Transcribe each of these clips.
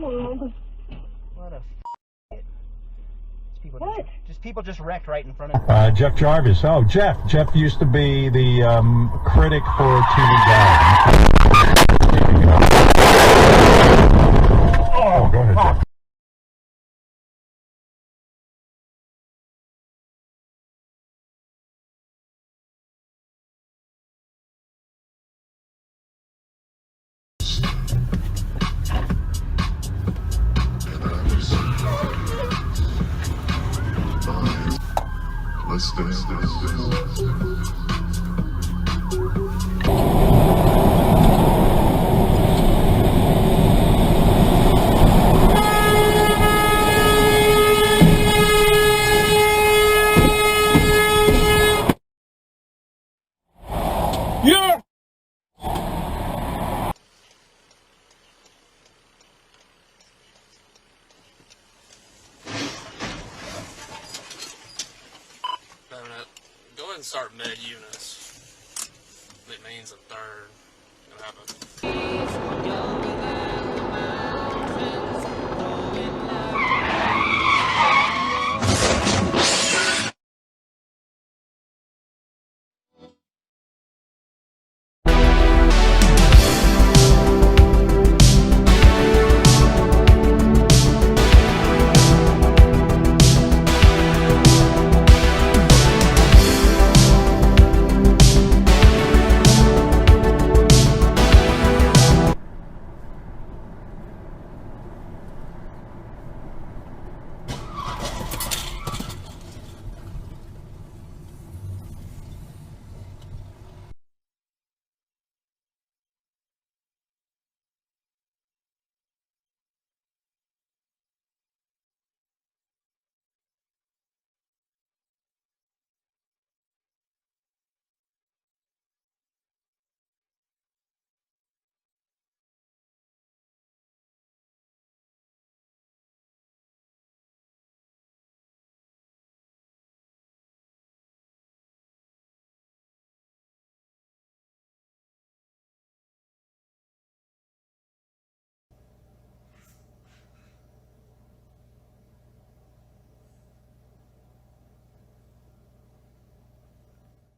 What a people just wrecked right in front of Jeff Jarvis. Oh, Jeff used to be the critic for TV Guide. Oh, go ahead, Jeff. Let's dance. Yeah! Go ahead and start med units. It means a third. Gonna happen.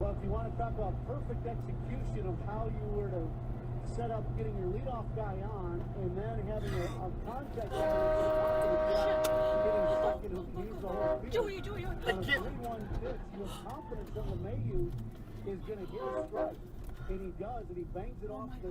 Well, if you want to talk about perfect execution of how you were to set up getting your leadoff guy on and then having a contact getting second who can use the whole field. On a 3-1 pitch, you have confidence that LeMahieu is going to get a strike. And he does, and he bangs it off the...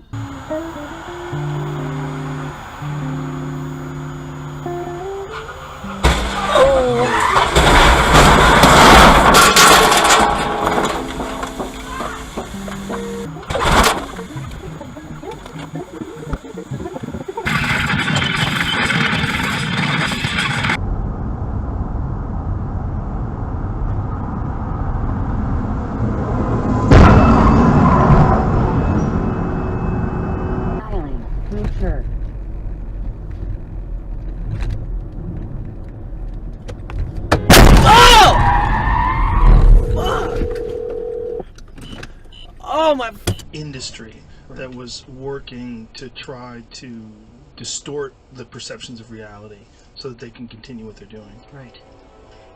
Oh my industry that was working to try to distort the perceptions of reality so that they can continue what they're doing. Right.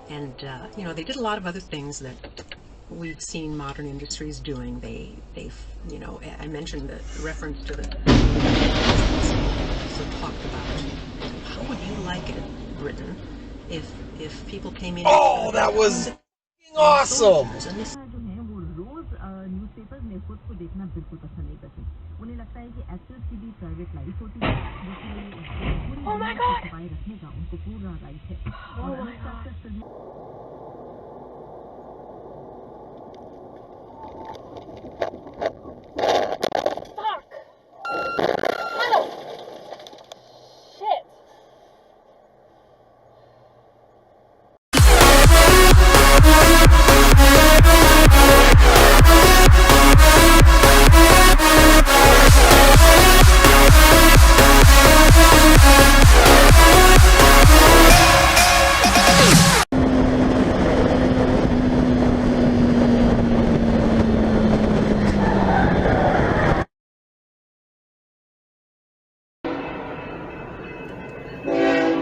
And, you know, they did a lot of other things that we've seen modern industries doing. They've, you know, I mentioned the reference to the also talked about how would you like it, Britain, if people came in. Oh, that was awesome! Newspaper में खुद को देखना बिल्कुल पसंद नहीं करते। उन्हें लगता है कि एक्टर्स की भी प्राइवेट लाइफ होती है, जिसमें पूरी छुपाए रखने का उनको पूरा राइट है। और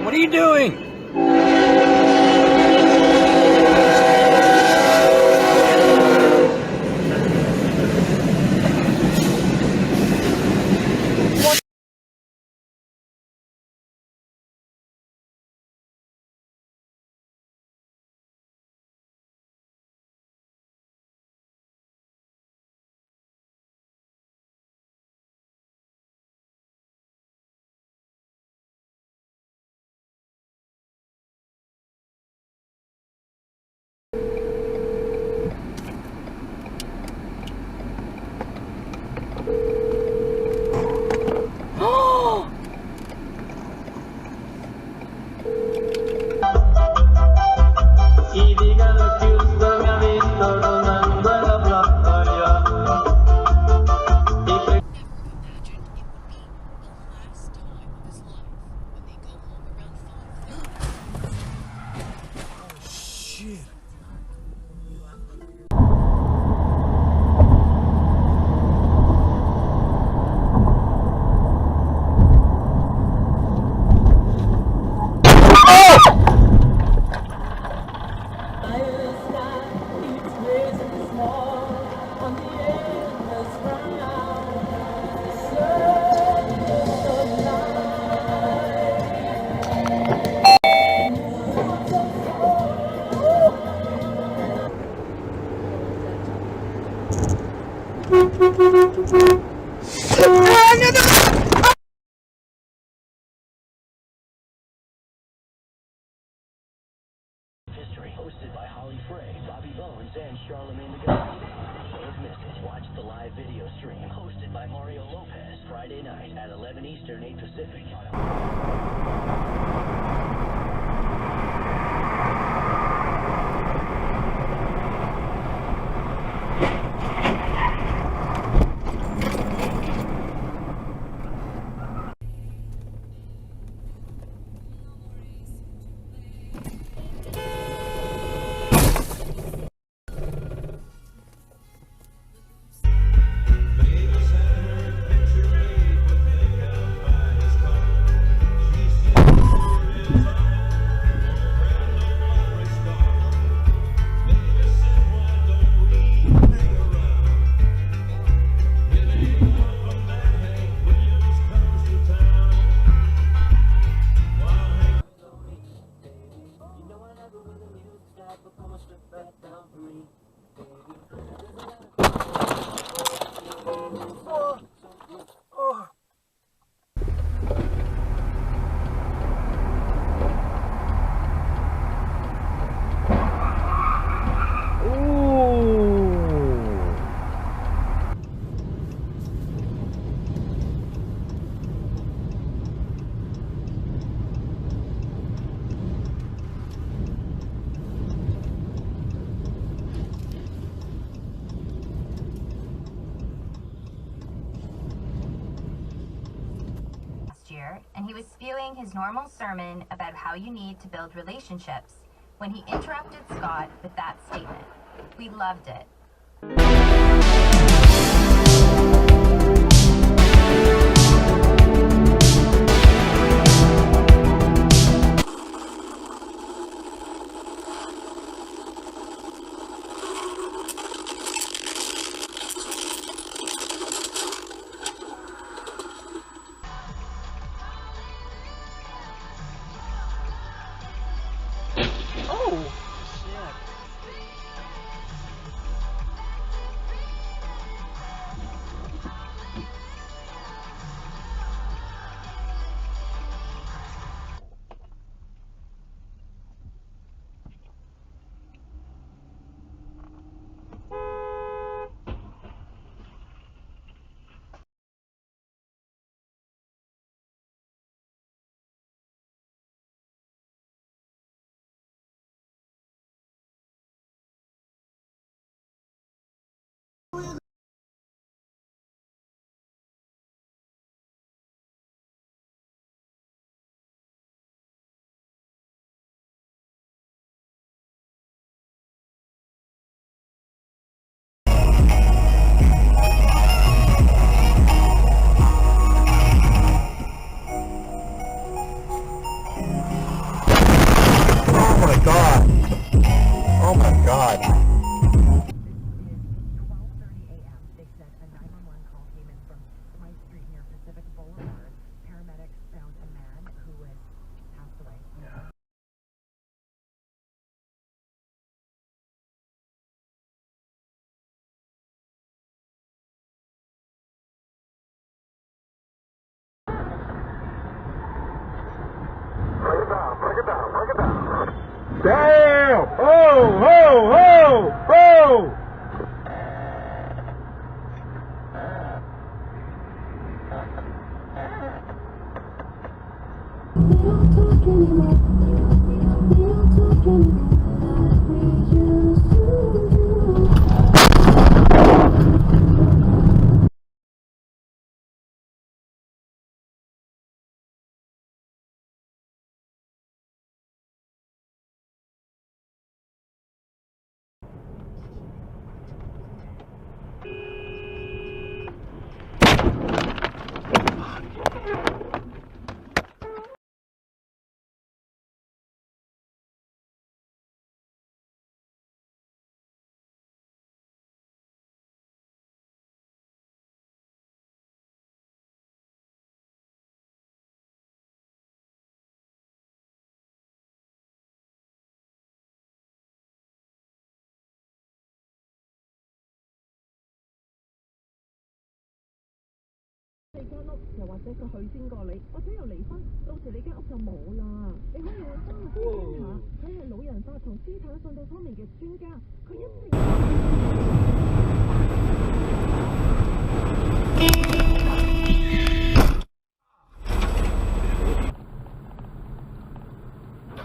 What are you doing? History, hosted by Holly Frey, Bobby Bones, and Charlemagne the God. Don't miss it. Watch the live video stream, hosted by Mario Lopez, Friday night at 11 Eastern, 8 Pacific. And he was spewing his normal sermon about how you need to build relationships when he interrupted Scott with that statement. We loved it. my god. Oh my god. It is 12:30 a.m. They said a 911 call came in from Smythe Street near Pacific Boulevard. Paramedics found a man who had passed away. Damn! Oh, ho, ho, ho!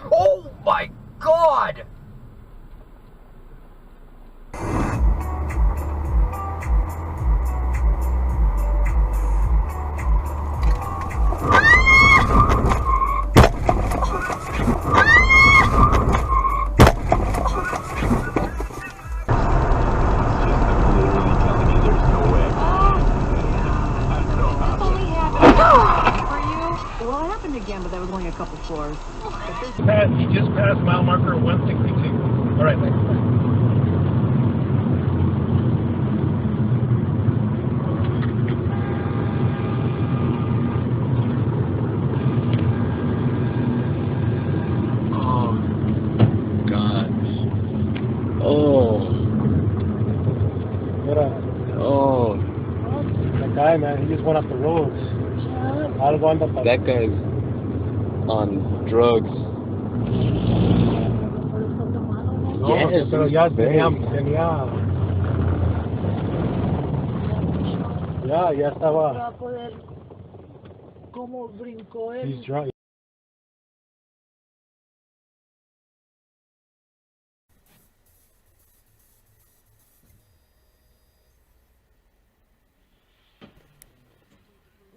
Oh my god! Again, but that was only a couple floors. You just passed mile marker 162. All right, thanks. Oh, God. Oh. Oh. That guy, man, he just went off the roads. That guy's on drugs. Yes, pero ya tenía, ya estaba. ¿Cómo brincó él? He's drunk.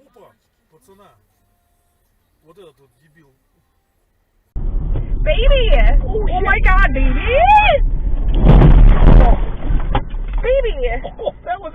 Опа, пацана. Вот этот вот дебил. Baby! Oh my god, baby! Baby! That was